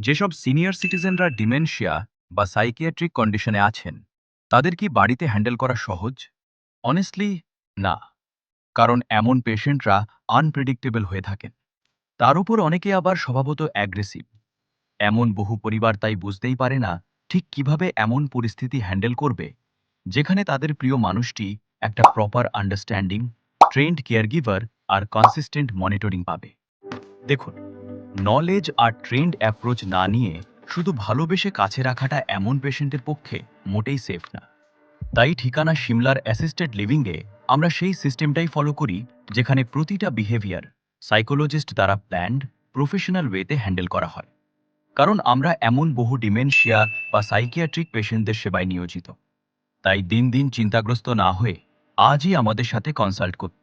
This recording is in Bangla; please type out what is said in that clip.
যেসব সিনিয়র সিটিজেনরা ডিমেনশিয়া বা সাইকিয়াট্রিক কন্ডিশনে আছেন, তাদের কি বাড়িতে হ্যান্ডেল করা সহজ? অনেস্টলি, না। কারণ এমন পেশেন্টরা আনপ্রেডিক্টেবল হয়ে থাকেন। তার উপর অনেকে আবার স্বভাবত অ্যাগ্রেসিভ। এমন বহু পরিবার তাই বুঝতেই পারে না ঠিক কিভাবে এমন পরিস্থিতি হ্যান্ডেল করবে, যেখানে তাদের প্রিয় মানুষটি একটা প্রপার আন্ডারস্ট্যান্ডিং, ট্রেন্ড কেয়ারগিভার আর কনসিস্টেন্ট মনিটরিং পাবে। দেখুন, নলেজ আর ট্রেন্ড অ্যাপ্রোচ না নিয়ে শুধু ভালোবেসে কাছে রাখাটা এমন পেশেন্টের পক্ষে মোটেই সেফ না। তাই ঠিকানা সিমলার অ্যাসিস্টেড লিভিংয়ে আমরা সেই সিস্টেমটাই ফলো করি, যেখানে প্রতিটা বিহেভিয়ার সাইকোলজিস্ট দ্বারা প্ল্যান্ড, প্রফেশনাল ওয়েতে হ্যান্ডেল করা হয়। কারণ আমরা এমন বহু ডিমেনশিয়া বা সাইকিয়াট্রিক পেশেন্টদের সেবায় নিয়োজিত। তাই দিন দিন চিন্তাগ্রস্ত না হয়ে আজই আমাদের সাথে কনসাল্ট করতে